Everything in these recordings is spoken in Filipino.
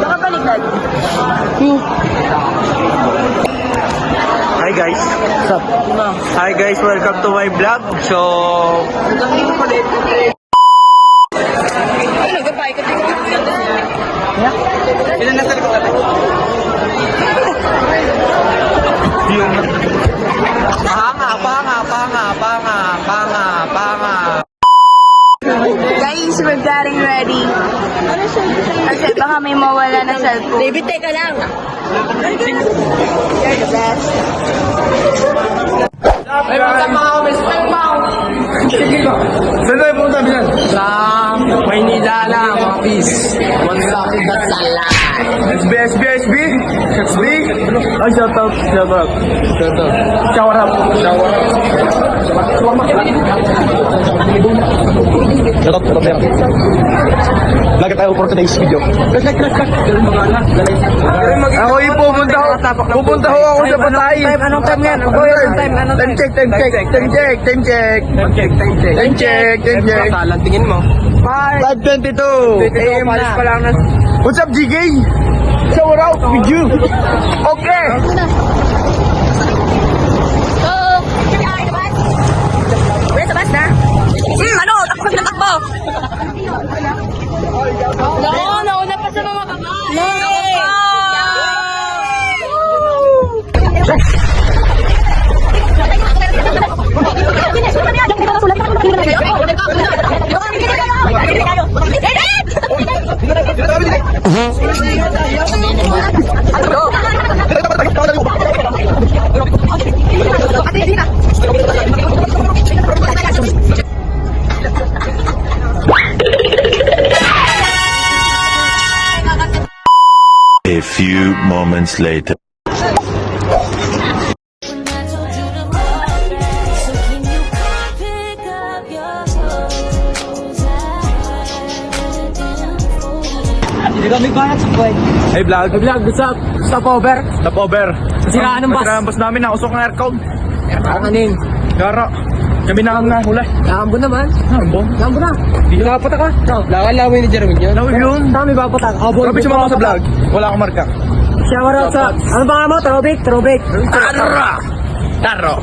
Nakabaliktad. Hi guys. What's up? Hi guys, welcome to my vlog. So, Ilan na sa likod natin? panga. Guys, we're getting ready. Kasi baka may mawala na cellphone. Baby, teka lang. You're the best. Ay, mga kami sa Pagpao. Saan tayo pumunta, Bilan? Sa Maynila na, mga peace. What's up, that's a lie. SB. Oh, shout out. Shower up. Lagi tayo for today's video. Ako yung pupunta ho ako sa Patay. Anong time yan? Time check. Tingin mo. 5:22 AM na. What's up, GK? Shower out with you. Okay. Wait, sa bus na? Takbo sila, takbo! Nauna pa sa mga kaba. A few moments later. Hey vlog, what's up? Stopover. Siraan ng bus namin, nausok ng aircon. Kanin. Gara. Kami na ang nahula. Nakambon naman. Nakambon na. Hindi ka napata ka. Lawan-lawin ni Jeremy yun. Lawin yun. Dami ba patak? Grabe sumama sa vlog. Wala akong marka. Shower out sa... Ano ba mo? Throwback. Taro.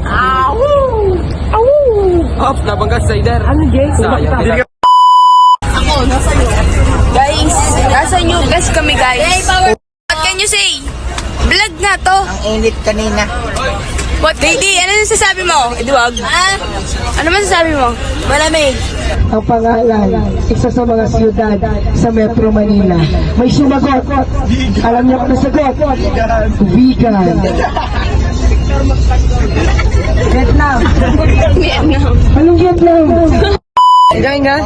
Hop, nabanggas sa ider. Ano, Jay? Hindi ka. Guys, nasa New Gas kami, guys. What can you say? Vlog na to. Ang init kanina. What, lady? Ano sasabi mo? Eduwag? Ano masasabi mo? Malamig. Ang pangalan, isa sa mga siyudad sa Metro Manila. May sumagot. Alam niyo kung nasagot? Vegan. Vietnam. Vietnam. Anong Vietnam? Ingay nga.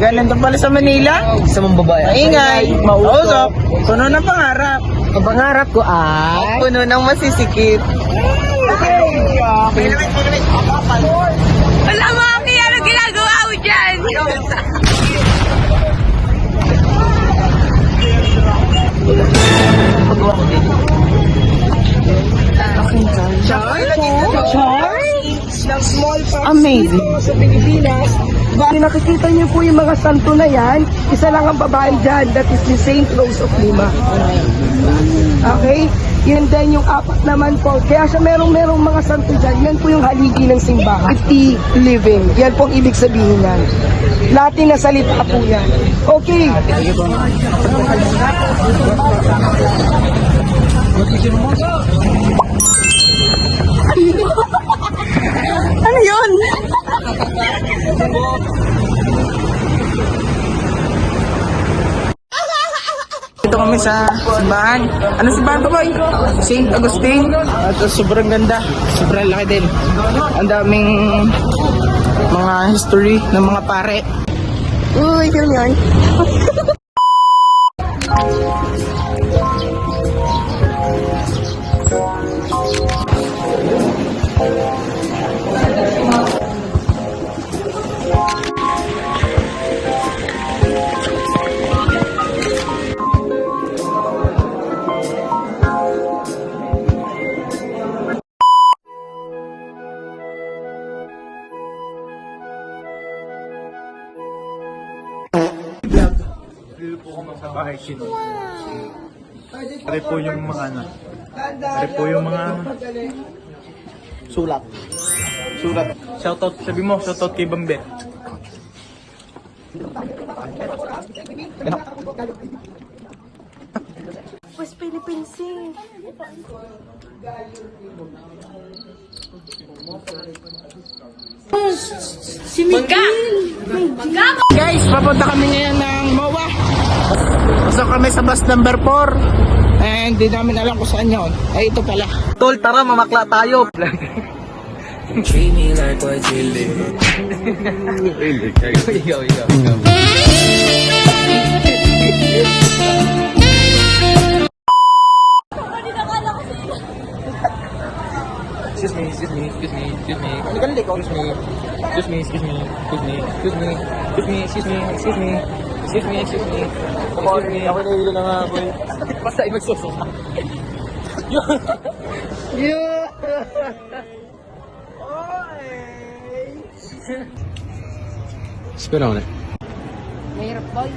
Galing ka pala sa Manila. Sa mong babae. Ingay. Mausok. Puno ng pangarap. Ang pangarap ko ay... Puno ng masisikip. Wala mo ako ano ginagawa ko dyan. Amazing. Sa Pilipinas, bali nakikita niyo po yung mga santo na yan, isa lang ang babae dyan, that is the Saint Rose of Lima. Okay? Yun din yung apat naman po. Kaya siya merong mga santo dyan, yan po yung haligi ng simbahan. 50 living. Yan po ang ibig sabihin yan. Latin na salita po yan. Okay. Ano yun? Dito kami sa simbahan. Ano simbahan to, boy? St. Agustin. At sobrang ganda. Sobrang laki din. Ang daming mga history ng mga pare. Uy, film yun. Sa bahay kino. Ari po yung mga ano. Ari po yung mga sulat. Sulat. Shoutout, sabi mo, shoutout kay Bambe. West Philippines eh. Si Miguel! Guys, papunta kami ngayon ng MOA. Pasok kami sa bus number 4. And di namin alam kung saan yun. Ay, ito pala. Tol, tara, mamakla tayo. Treat me like what you live. Excuse me, excuse me, excuse me, excuse me. Halika na, Excuse me, excuse me, excuse me, excuse me, excuse me, excuse me, excuse me, excuse me, excuse me, excuse me. Excuse me, ako nahihilo na nga ako eh. Basta magsusuka. Spit on it. Mahirap boy.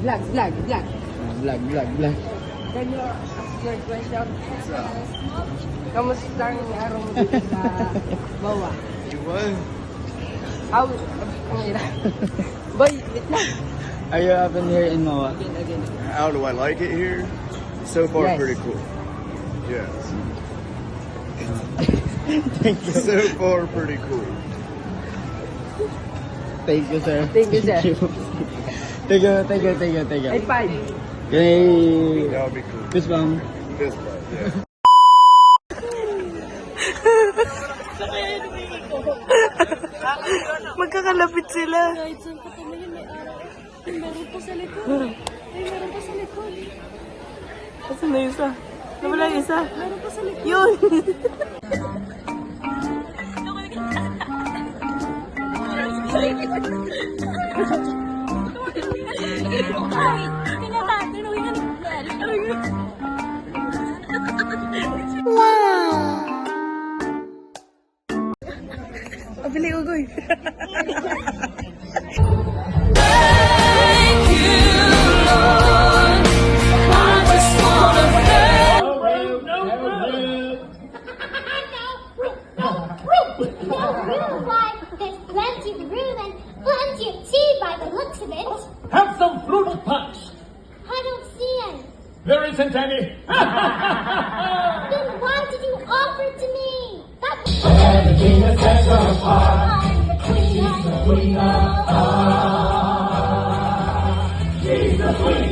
Vlog. Vlog. Can you ask your question? Kamusta ang araw mo dito sa MOA? How? Ang hirap. Boy, wait lang. Are you happen here in Moa? Again. How do I like it here? So far, Yes. pretty cool. Yes. So far, pretty cool. Thank you, sir. Thank you, sir. Thank you. High five. Yay! That would be cool. Fist bump. This part, yeah. Magkakalapit sila. Kahit saan pa tumingin, may araw. Meron pa sa likod. Meron pa sa likod. Asan na isa? Nawala yung isa. Meron pa sa likod. Yun! Pabili ugoy. Real life, there's plenty of room and plenty of tea by the looks of it. Have some fruit punch. I don't see any. There isn't any. Then why did you offer it to me? That was I'm the king of Central Park. I'm the queen. She's the queen.